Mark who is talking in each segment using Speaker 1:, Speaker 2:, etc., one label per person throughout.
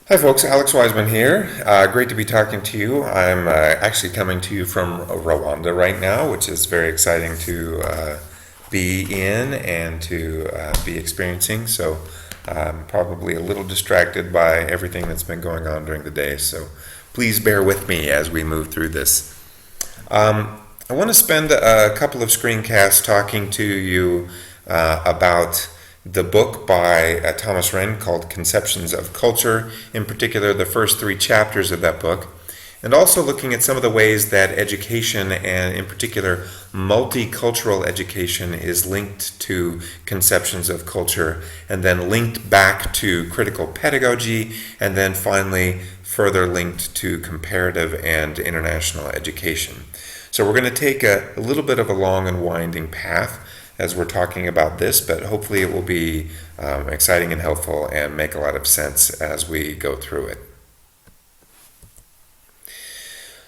Speaker 1: Hi, folks. Alex Wiseman here. Great to be talking to you. I'm actually coming to you from Rwanda right now, which is very exciting to be in and to be experiencing. So I'm probably a little distracted by everything that's been going on during the day. So please bear with me as we move through this. I want to spend a couple of screencasts talking to you about the book by Thomas Wren called Conceptions of Culture, in particular the first three chapters of that book, and also looking at some of the ways that education, and in particular multicultural education, is linked to conceptions of culture, and then linked back to critical pedagogy, and then finally further linked to comparative and international education. So we're going to take a little bit of a long and winding path as we're talking about this, but hopefully it will be exciting and helpful and make a lot of sense as we go through it.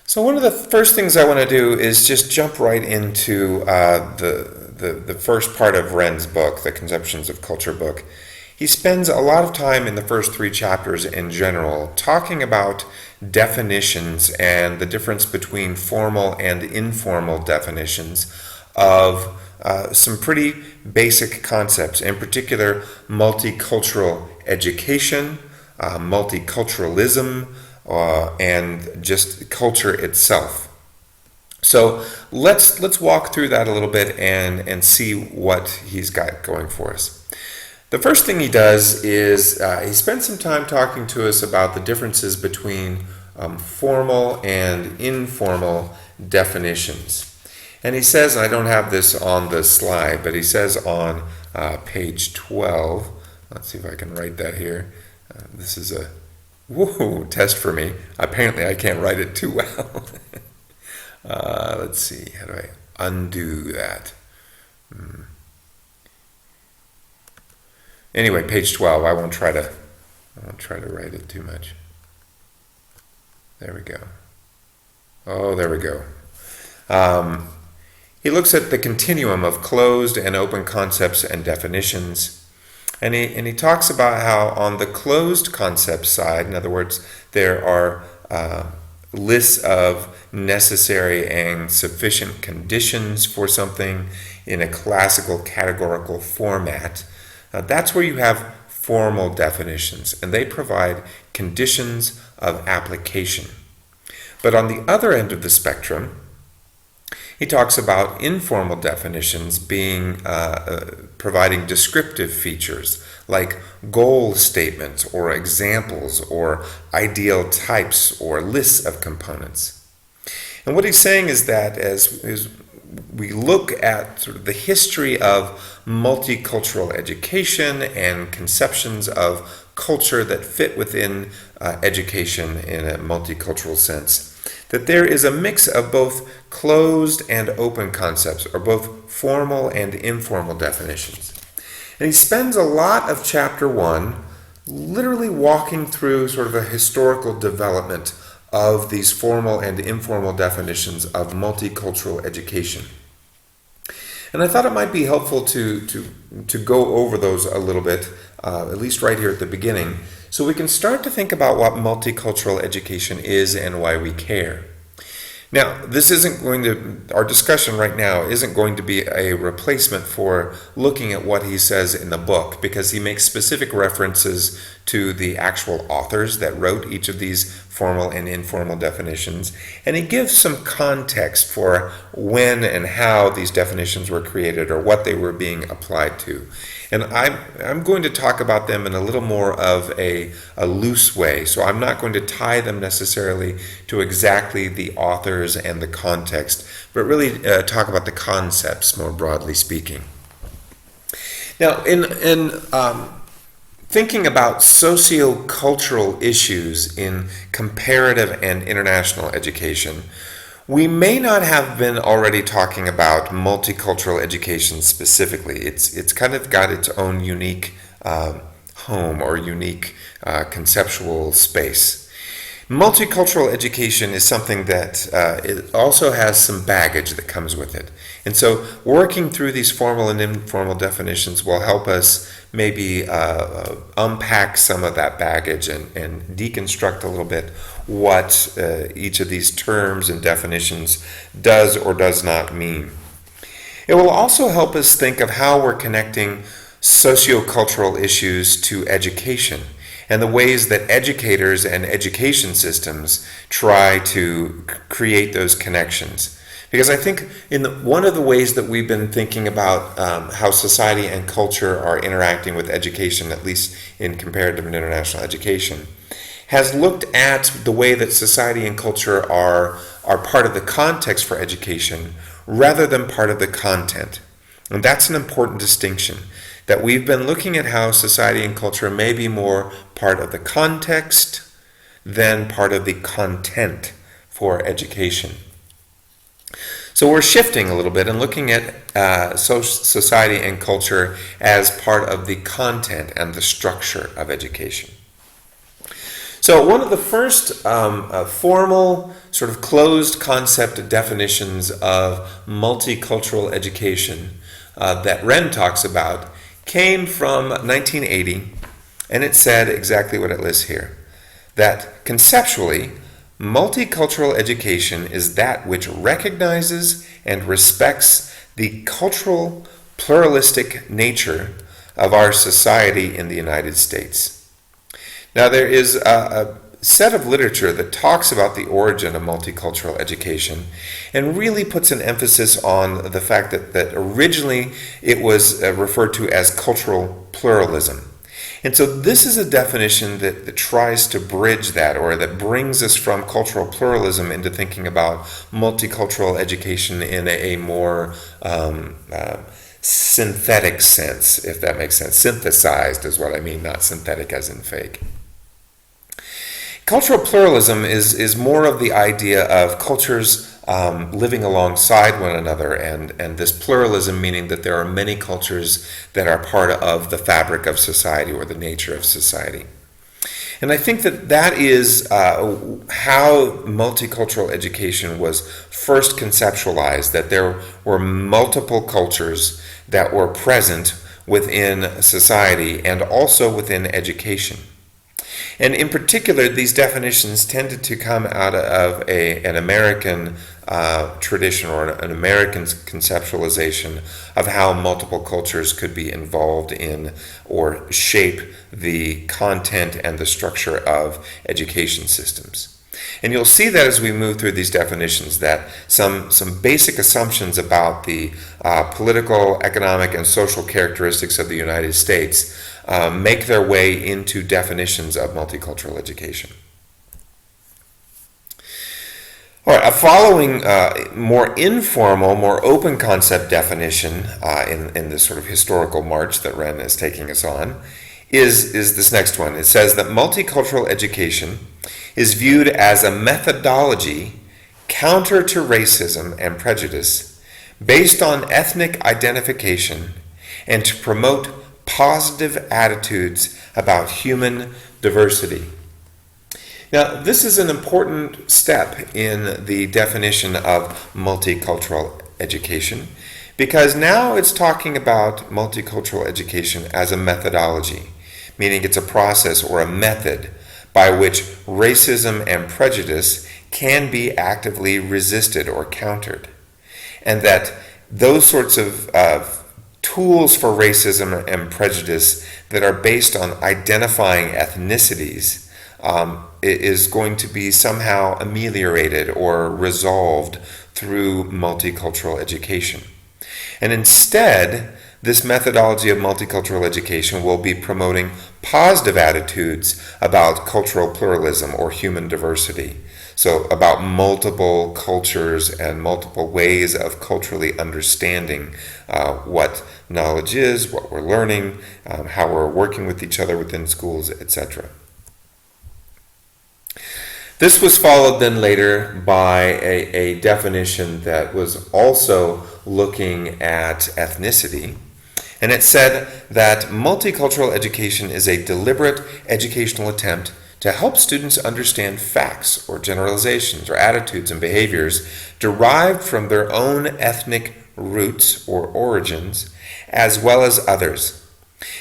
Speaker 1: So one of the first things I want to do is just jump right into the first part of Wren's book, the Conceptions of Culture book. He spends a lot of time in the first three chapters in general talking about definitions and the difference between formal and informal definitions of some pretty basic concepts, in particular multicultural education, multiculturalism, and just culture itself. So let's walk through that a little bit and see what he's got going for us. The first thing he does is he spends some time talking to us about the differences between formal and informal definitions. And he says, and I don't have this on the slide, but he says on page 12, let's see if I can write that here. This is a test for me. Apparently I can't write it too well. Let's see, how do I undo that? Anyway, page 12, I won't try to write it too much. There we go. Oh, there we go. He looks at the continuum of closed and open concepts and definitions, and he talks about how on the closed concept side, in other words, there are lists of necessary and sufficient conditions for something in a classical categorical format. That's where you have formal definitions, and they provide conditions of application. But on the other end of the spectrum, he talks about informal definitions being providing descriptive features like goal statements or examples or ideal types or lists of components. And what he's saying is that as we look at sort of the history of multicultural education and conceptions of culture that fit within education in a multicultural sense, that there is a mix of both closed and open concepts, or both formal and informal definitions. And he spends a lot of chapter 1 literally walking through sort of a historical development of these formal and informal definitions of multicultural education. And I thought it might be helpful to go over those a little bit, at least right here at the beginning, so we can start to think about what multicultural education is and why we care. Now, our discussion right now isn't going to be a replacement for looking at what he says in the book, because he makes specific references to the actual authors that wrote each of these formal and informal definitions, and he gives some context for when and how these definitions were created or what they were being applied to. And I'm going to talk about them in a little more of a loose way, so I'm not going to tie them necessarily to exactly the authors and the context, but really talk about the concepts more broadly speaking. Now, in thinking about socio-cultural issues in comparative and international education, we may not have been already talking about multicultural education specifically. It's kind of got its own unique home or unique conceptual space. Multicultural education is something that it also has some baggage that comes with it. And so working through these formal and informal definitions will help us maybe unpack some of that baggage and deconstruct a little bit what each of these terms and definitions does or does not mean. It will also help us think of how we're connecting sociocultural issues to education and the ways that educators and education systems try to create those connections. Because I think one of the ways that we've been thinking about how society and culture are interacting with education, at least in comparative and international education, has looked at the way that society and culture are part of the context for education rather than part of the content. And that's an important distinction, that we've been looking at how society and culture may be more part of the context than part of the content for education. So we're shifting a little bit and looking at society and culture as part of the content and the structure of education. So one of the first formal sort of closed concept definitions of multicultural education that Wren talks about came from 1980, and it said exactly what it lists here, that conceptually, multicultural education is that which recognizes and respects the cultural pluralistic nature of our society in the United States. Now, there is a set of literature that talks about the origin of multicultural education and really puts an emphasis on the fact that originally it was referred to as cultural pluralism. And so this is a definition that tries to bridge that, or that brings us from cultural pluralism into thinking about multicultural education in a more synthetic sense, if that makes sense. Synthesized is what I mean, not synthetic as in fake. Cultural pluralism is more of the idea of cultures living alongside one another, and this pluralism meaning that there are many cultures that are part of the fabric of society or the nature of society. And I think that is how multicultural education was first conceptualized, that there were multiple cultures that were present within society and also within education. And in particular, these definitions tended to come out of an American tradition or an American conceptualization of how multiple cultures could be involved in or shape the content and the structure of education systems. And you'll see that as we move through these definitions, that some basic assumptions about the political, economic, and social characteristics of the United States make their way into definitions of multicultural education. All right, a following more informal, more open concept definition in this sort of historical march that Wren is taking us on is this next one. It says that multicultural education is viewed as a methodology counter to racism and prejudice based on ethnic identification and to promote positive attitudes about human diversity. Now, this is an important step in the definition of multicultural education, because now it's talking about multicultural education as a methodology, meaning it's a process or a method by which racism and prejudice can be actively resisted or countered. And that those sorts of tools for racism and prejudice that are based on identifying ethnicities is going to be somehow ameliorated or resolved through multicultural education. And instead, this methodology of multicultural education will be promoting positive attitudes about cultural pluralism or human diversity. So about multiple cultures and multiple ways of culturally understanding what knowledge is, what we're learning, how we're working with each other within schools, etc. This was followed then later by a definition that was also looking at ethnicity. And it said that multicultural education is a deliberate educational attempt to help students understand facts or generalizations or attitudes and behaviors derived from their own ethnic roots or origins, as well as others.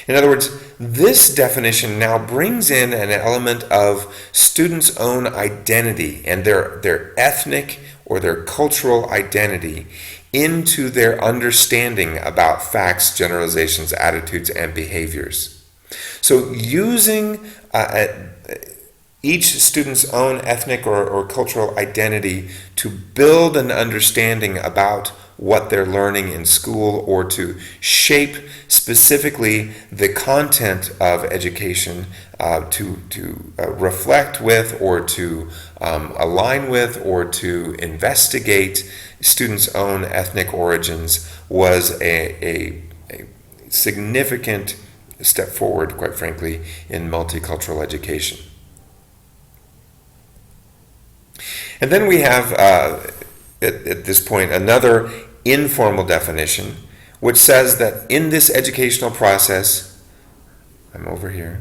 Speaker 1: In other words, this definition now brings in an element of students' own identity and their ethnic or their cultural identity into their understanding about facts, generalizations, attitudes, and behaviors. So using each student's own ethnic or cultural identity to build an understanding about what they're learning in school, or to shape specifically the content of education to reflect with, or to align with, or to investigate students' own ethnic origins was a significant step forward, quite frankly, in multicultural education. And then we have, at this point, another informal definition, which says that in this educational process, I'm over here,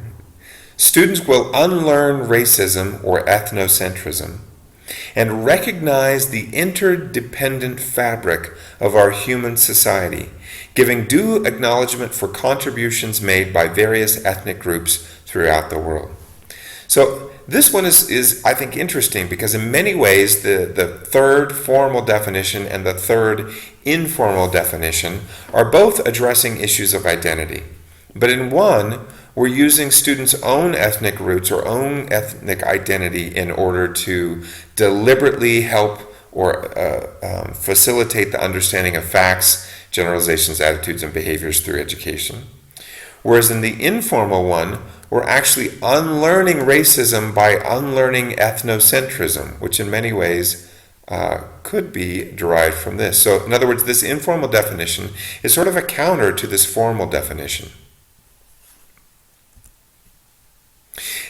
Speaker 1: students will unlearn racism or ethnocentrism and recognize the interdependent fabric of our human society, giving due acknowledgement for contributions made by various ethnic groups throughout the world. So this one is I think, interesting, because in many ways the third formal definition and the third informal definition are both addressing issues of identity. But in one, we're using students' own ethnic roots or own ethnic identity in order to deliberately help or facilitate the understanding of facts, generalizations, attitudes, and behaviors through education. Whereas in the informal one, we're actually unlearning racism by unlearning ethnocentrism, which in many ways could be derived from this. So in other words, this informal definition is sort of a counter to this formal definition.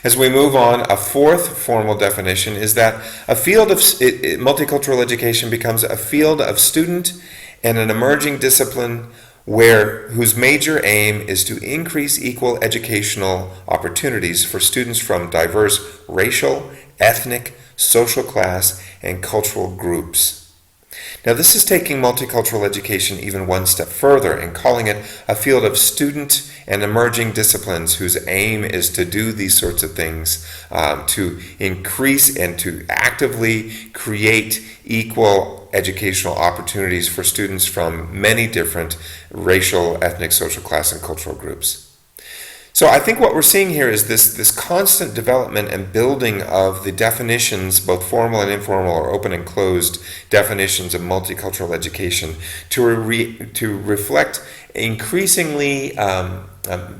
Speaker 1: As we move on, a fourth formal definition is that a field of multicultural education becomes a field of student and an emerging discipline whose major aim is to increase equal educational opportunities for students from diverse racial, ethnic, social class, and cultural groups. Now, this is taking multicultural education even one step further and calling it a field of student and emerging disciplines whose aim is to do these sorts of things, to increase and to actively create equal educational opportunities for students from many different racial, ethnic, social class, and cultural groups. So I think what we're seeing here is this constant development and building of the definitions, both formal and informal or open and closed definitions of multicultural education, to reflect increasingly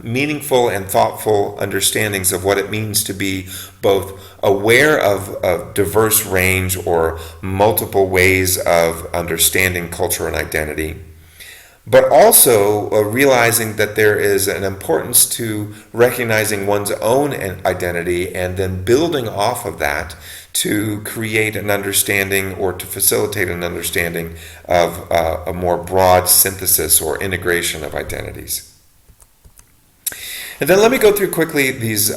Speaker 1: meaningful and thoughtful understandings of what it means to be both aware of a diverse range or multiple ways of understanding culture and identity, but also realizing that there is an importance to recognizing one's own identity and then building off of that to create an understanding or to facilitate an understanding of a more broad synthesis or integration of identities. And then let me go through quickly these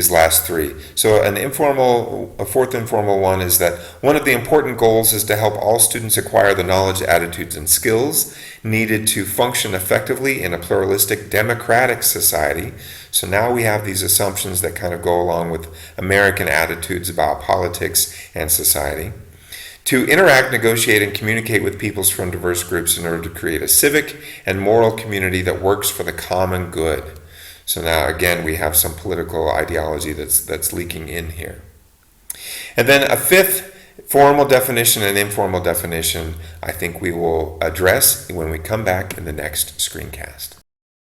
Speaker 1: last three. So a fourth informal one is that one of the important goals is to help all students acquire the knowledge, attitudes, and skills needed to function effectively in a pluralistic, democratic society. So now we have these assumptions that kind of go along with American attitudes about politics and society. To interact, negotiate, and communicate with peoples from diverse groups in order to create a civic and moral community that works for the common good. So now again we have some political ideology that's leaking in here. And then a fifth formal definition and informal definition I think we will address when we come back in the next screencast.